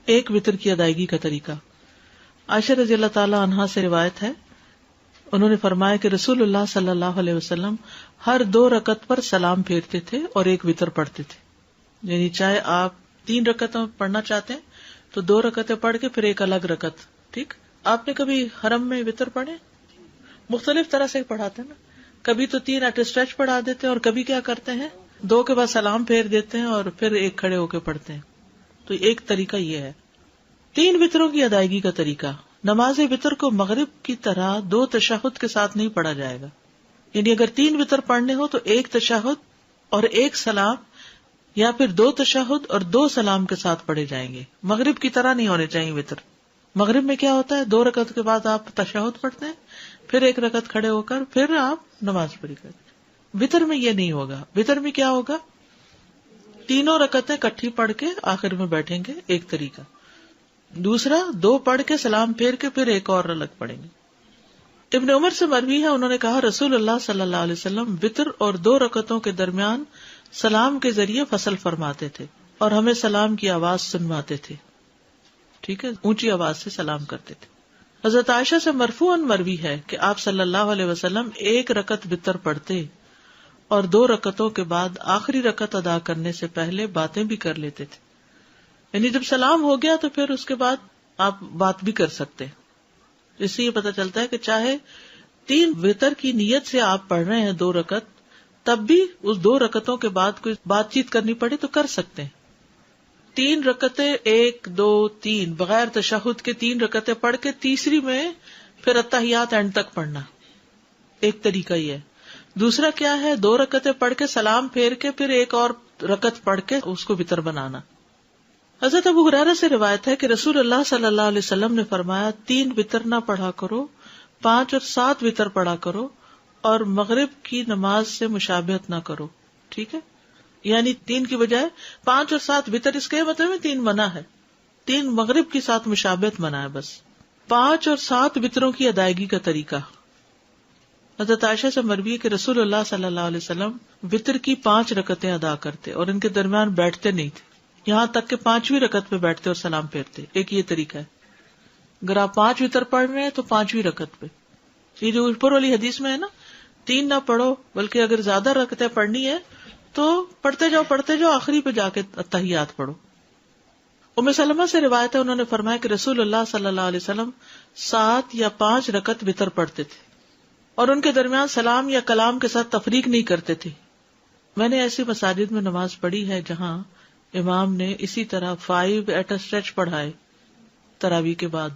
ایک وتر کی ادائیگی کا طریقہ. عائشہ رضی اللہ تعالی عنہا سے روایت ہے، انہوں نے فرمایا کہ رسول اللہ صلی اللہ علیہ وسلم ہر 2 رکعت پر سلام پھیرتے تھے اور ایک وتر پڑھتے تھے. یعنی چاہے آپ 3 رکعتیں پڑھنا چاہتے ہیں تو 2 رکعتیں پڑھ کے پھر ایک الگ رکعت. ٹھیک. آپ نے کبھی حرم میں وتر پڑھے؟ مختلف طرح سے پڑھاتے ہیں نا. کبھی تو 3 ایٹ اسٹریچ پڑھا دیتے ہیں اور کبھی کیا کرتے ہیں 2 کے بعد سلام پھیر دیتے ہیں اور پھر ایک کھڑے ہو کے پڑھتے ہیں. تو ایک طریقہ یہ ہے. 3 وتروں کی ادائیگی کا طریقہ. نماز وتر کو مغرب کی طرح 2 تشہد کے ساتھ نہیں پڑھا جائے گا. یعنی اگر 3 وتر پڑھنے ہو تو 1 تشہد اور 1 سلام، یا پھر 2 تشہد اور 2 سلام کے ساتھ پڑھے جائیں گے. مغرب کی طرح نہیں ہونے چاہیے وتر. مغرب میں کیا ہوتا ہے 2 رکعت کے بعد آپ تشہد پڑھتے ہیں، پھر 1 رکعت کھڑے ہو کر پھر آپ نماز پڑھی کرتے ہیں. وتر میں یہ نہیں ہوگا. وتر میں کیا ہوگا 3 رکعتیں کٹھی پڑھ کے آخر میں بیٹھیں گے، ایک طریقہ. دوسرا 2 پڑھ کے سلام پھیر کے پھر ایک اور الگ پڑھیں گے. ابن عمر سے مروی ہے، انہوں نے کہا رسول اللہ صلی اللہ علیہ وسلم وتر اور 2 رکعتوں کے درمیان سلام کے ذریعے فصل فرماتے تھے اور ہمیں سلام کی آواز سنواتے تھے. ٹھیک ہے، اونچی آواز سے سلام کرتے تھے. حضرت عائشہ سے مرفوعاً مروی ہے کہ آپ صلی اللہ علیہ وسلم 1 رکعت وتر پڑھتے اور 2 رکعتوں کے بعد آخری رکعت ادا کرنے سے پہلے باتیں بھی کر لیتے تھے. یعنی جب سلام ہو گیا تو پھر اس کے بعد آپ بات بھی کر سکتے ہیں. اس سے یہ پتہ چلتا ہے کہ چاہے 3 وتر کی نیت سے آپ پڑھ رہے ہیں 2 رکعت، تب بھی اس 2 رکعتوں کے بعد کوئی بات چیت کرنی پڑے تو کر سکتے ہیں. 3 رکعتیں 1 2 3 بغیر تشہد کے 3 رکعتیں پڑھ کے تیسری میں پھر اتحیات اینڈ تک پڑھنا، ایک طریقہ یہ ہے. دوسرا کیا ہے 2 رکعتیں پڑھ کے سلام پھیر کے پھر ایک اور رکعت پڑھ کے اس کو وتر بنانا. حضرت ابو ہریرہ سے روایت ہے کہ رسول اللہ صلی اللہ علیہ وسلم نے فرمایا 3 وتر نہ پڑھا کرو، 5 اور 7 وتر پڑھا کرو اور مغرب کی نماز سے مشابہت نہ کرو. ٹھیک ہے، یعنی 3 کی بجائے 5 اور 7 وتر، اس کے مطلب میں 3 منع ہے، 3 مغرب کے ساتھ مشابہت منع ہے بس. 5 اور 7 وتروں کی ادائیگی کا طریقہ. حضرت عائشہ سے مروی ہے کہ رسول اللہ صلی اللہ علیہ وسلم وتر کی 5 رکعتیں ادا کرتے اور ان کے درمیان بیٹھتے نہیں تھے، یہاں تک کہ 5ویں رکعت پہ بیٹھتے اور سلام پھیرتے. ایک یہ طریقہ ہے. اگر آپ 5 وتر پڑھ رہے ہیں تو 5ویں رکعت پہ. یہ جو اوپر والی حدیث میں ہے نا 3 نہ پڑھو، بلکہ اگر زیادہ رکعتیں پڑھنی ہے تو پڑھتے جاؤ آخری پہ جا کے تحیات پڑھو. ام سلمہ سے روایت ہے، انہوں نے فرمایا کہ رسول اللہ صلی اللہ علیہ وسلم 7 یا 5 رکعت وتر پڑھتے تھے اور ان کے درمیان سلام یا کلام کے ساتھ تفریق نہیں کرتے تھے. میں نے ایسی مساجد میں نماز پڑھی ہے جہاں امام نے اسی طرح 5 ایٹ اے اسٹریچ پڑھائے تراویح کے بعد.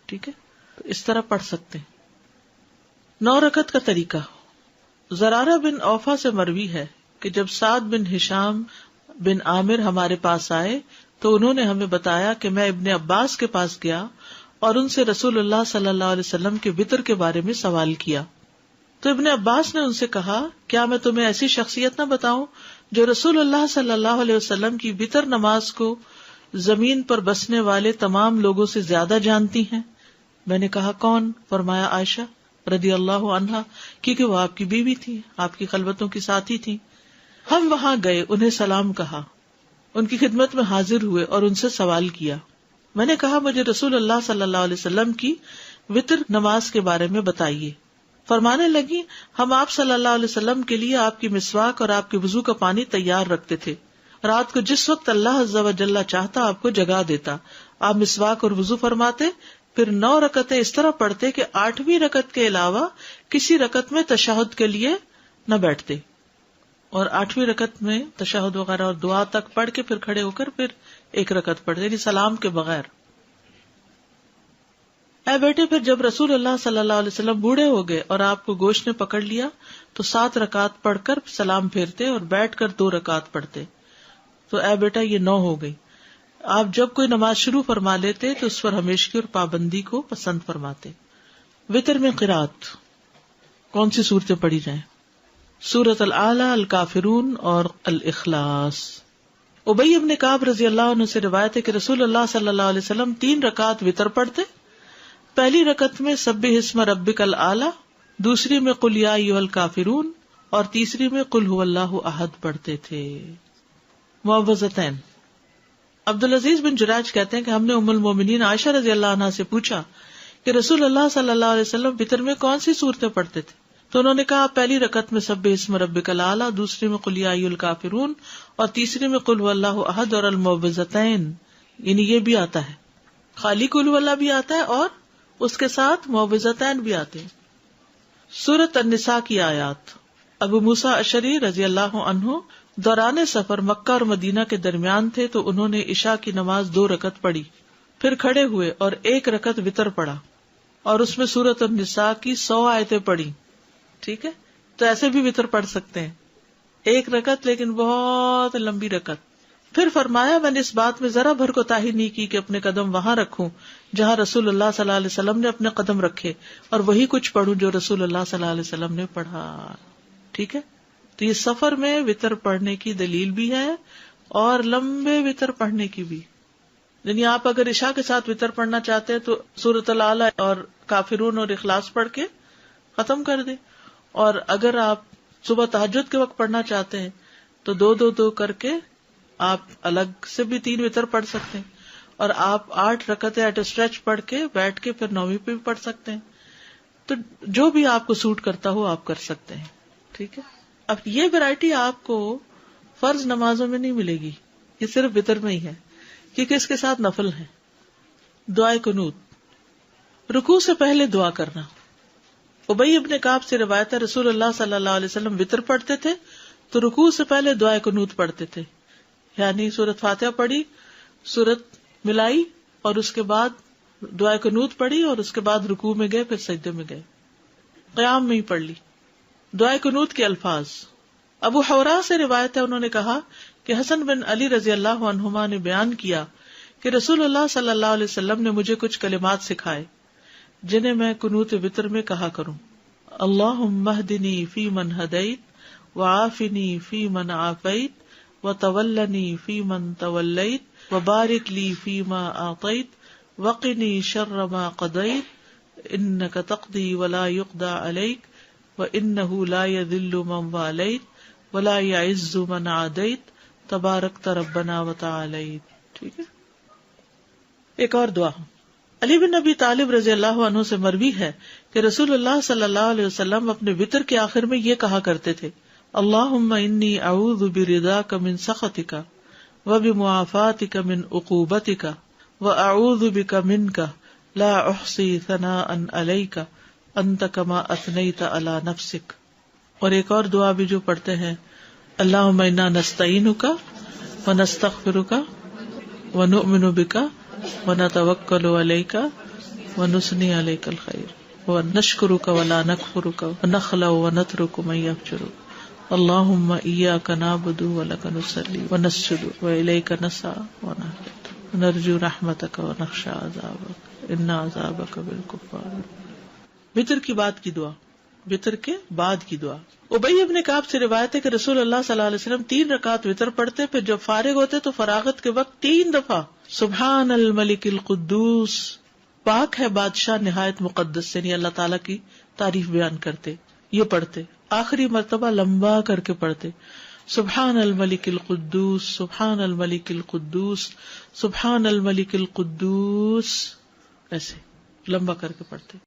ٹھیک ہے، تو اس طرح پڑھ سکتے ہیں. 9 رکعت کا طریقہ. زرارہ بن اوفا سے مروی ہے کہ جب سعد بن ہشام بن عامر ہمارے پاس آئے تو انہوں نے ہمیں بتایا کہ میں ابن عباس کے پاس گیا اور ان سے رسول اللہ صلی اللہ علیہ وسلم کے وتر کے بارے میں سوال کیا. تو ابن عباس نے ان سے کہا کیا میں تمہیں ایسی شخصیت نہ بتاؤں جو رسول اللہ صلی اللہ علیہ وسلم کی وتر نماز کو زمین پر بسنے والے تمام لوگوں سے زیادہ جانتی ہیں؟ میں نے کہا کون؟ فرمایا عائشہ رضی اللہ عنہا، کیونکہ وہ آپ کی بیوی تھی، آپ کی خلوتوں کی ساتھی تھی. ہم وہاں گئے، انہیں سلام کہا، ان کی خدمت میں حاضر ہوئے اور ان سے سوال کیا. میں نے کہا مجھے رسول اللہ صلی اللہ علیہ وسلم کی وتر نماز کے بارے میں بتائیے. فرمانے لگی ہم آپ صلی اللہ علیہ وسلم کے لیے آپ کی مسواک اور آپ کے وضو کا پانی تیار رکھتے تھے. رات کو جس وقت اللہ عز و جل چاہتا آپ کو جگا دیتا، آپ مسواک اور وضو فرماتے، پھر 9 رکعتیں اس طرح پڑھتے کہ 8ویں رکعت کے علاوہ کسی رکعت میں تشہد کے لیے نہ بیٹھتے، اور 8ویں رکعت میں تشہد وغیرہ اور دعا تک پڑھ کے پھر کھڑے ہو کر پھر 1 رکعت پڑھتے، یعنی سلام کے بغیر. اے بیٹے، پھر جب رسول اللہ صلی اللہ علیہ وسلم بوڑھے ہو گئے اور آپ کو گوشت نے پکڑ لیا تو 7 رکعت پڑھ کر سلام پھیرتے اور بیٹھ کر 2 رکعت پڑھتے. تو اے بیٹا یہ 9 ہو گئی. آپ جب کوئی نماز شروع فرما لیتے تو اس پر ہمیشگی اور پابندی کو پسند فرماتے. وتر میں قرات کون سی صورتیں پڑھی جائیں؟ سورۃ الاعلی، الکافرون اور الاخلاص. ابی ابن کعب رضی اللہ عنہ سے روایت ہے کہ رسول اللہ صلی اللہ علیہ وسلم 3 رکعت وتر پڑھتے. پہلی رکعت میں سبح اسم ربک الاعلی، دوسری میں قل یا ایھا الکافرون اور تیسری میں قل ھو اللہ احد پڑھتے تھے. معوذتین. عبدالعزیز بن جراج کہتے ہیں کہ ہم نے ام المومنین عائشہ رضی اللہ عنہا سے پوچھا کہ رسول اللہ صلی اللہ علیہ وسلم وتر میں کون سی صورتیں پڑھتے تھے؟ تو انہوں نے کہا پہلی رکعت میں سبح اسم ربک الاعلی، دوسری میں قل یا ایھا الکافرون، اور تیسری میں قل ھواللہ احد اور المعوذتین. یعنی یہ بھی آتا ہے، خالی قل ھواللہ بھی آتا ہے اور اس کے ساتھ معوذتین بھی آتے ہیں. سورۃ النساء کی آیات. ابو موسیٰ اشعری رضی اللہ عنہ دوران سفر مکہ اور مدینہ کے درمیان تھے، تو انہوں نے عشاء کی نماز 2 رکعت پڑھی، پھر کھڑے ہوئے اور 1 رکعت وتر پڑھا اور اس میں سورۃ النساء کی 100 آیتیں پڑھی. ٹھیک ہے، تو ایسے بھی وتر پڑھ سکتے ہیں، 1 رکعت لیکن بہت لمبی رکعت. پھر فرمایا میں نے اس بات میں ذرا بھر کوتاہی نہیں کی کہ اپنے قدم وہاں رکھوں جہاں رسول اللہ صلی اللہ علیہ وسلم نے اپنے قدم رکھے، اور وہی کچھ پڑھوں جو رسول اللہ صلی اللہ علیہ وسلم نے پڑھا. ٹھیک ہے، تو یہ سفر میں وتر پڑھنے کی دلیل بھی ہے اور لمبے وتر پڑھنے کی بھی. یعنی آپ اگر عشاء کے ساتھ وتر پڑھنا چاہتے ہیں تو سورۃ الاعلی اور کافرون اور اخلاص پڑھ کے ختم کر دیں، اور اگر آپ صبح تہجد کے وقت پڑھنا چاہتے ہیں تو 2 کر کے آپ الگ سے بھی 3 وتر پڑھ سکتے ہیں، اور آپ 8 رکعتیں ایٹ اسٹریچ پڑھ کے بیٹھ کے پھر 9ویں پہ بھی پڑھ سکتے ہیں. تو جو بھی آپ کو سوٹ کرتا ہو آپ کر سکتے ہیں. ٹھیک ہے، اب یہ ویرائٹی آپ کو فرض نمازوں میں نہیں ملے گی، یہ صرف وتر میں ہی ہے کیونکہ اس کے ساتھ نفل ہے. دعائے قنوت، رکوع سے پہلے دعا کرنا. ابی ابن کعب سے روایت ہے رسول اللہ صلی اللہ علیہ وسلم وتر پڑھتے تھے تو رکوع سے پہلے دعائے قنوت پڑھتے تھے، یعنی سورۃ فاتحہ پڑھی، سورت ملائی، اور اس کے بعد دعائے قنوت پڑھی، اور اس کے بعد رکوع میں گئے، پھر سجدے میں گئے، قیام میں ہی پڑھ لی. دعائے قنوت کے الفاظ. ابو حوراء سے روایت ہے انہوں نے کہا کہ حسن بن علی رضی اللہ عنہما نے بیان کیا کہ رسول اللہ صلی اللہ علیہ وسلم نے مجھے کچھ کلمات سکھائے جنہیں میں قنوت وتر میں کہا کروں. اللہم اہدنی فی من ہدیت وعافنی فی من عافیت وتولنی فی من تولیت وبارک لی فیما اعطیت وقنی شر ما قضیت انک تقضی ولا یقضی علیک وانہ لا یذل من والیت ولا یعز من عادیت تبارکت ربنا وتعالیت. ٹھیک ہے. ایک اور دعا. علی بن ابی طالب رضی اللہ عنہ سے مروی ہے کہ رسول اللہ صلی اللہ علیہ وسلم اپنے وتر کے آخر میں یہ کہا کرتے تھے اللہم انی اعوذ برضاک من سخطک وبمعافاتک من عقوبتک واعوذ بک منک لا احصی ثناء علیک انت کما اثنیت علی نفسک. اور ایک اور دعا بھی جو پڑھتے ہیں اللہم انا نستعینک ونستغفرک ونؤمن بک ونتوکل علیک ونثنی علیک الخیر ونشکرک ولا نکفرک ونخلع ونترک من یفجرک اللہم ایاک نعبد ولک نصلی ونسجد والیک نسعی ونحفظ ونرجو رحمتک ونخشى عذابک ان عذابک بالکفار. وتر کی بعد کی دعا. وتر کے بعد کی دعا. ابی ابن کعب سے روایت ہے کہ رسول اللہ صلی اللہ علیہ وسلم 3 رکعات وتر پڑھتے، پھر جب فارغ ہوتے تو فراغت کے وقت 3 دفعہ سبحان الملک القدوس، پاک ہے بادشاہ نہایت مقدس، یعنی اللہ تعالیٰ کی تعریف بیان کرتے، یہ پڑھتے. آخری مرتبہ لمبا کر کے پڑھتے سبحان الملک القدوس سبحان الملک القدوس سبحان الملک القدوس، ایسے لمبا کر کے پڑھتے.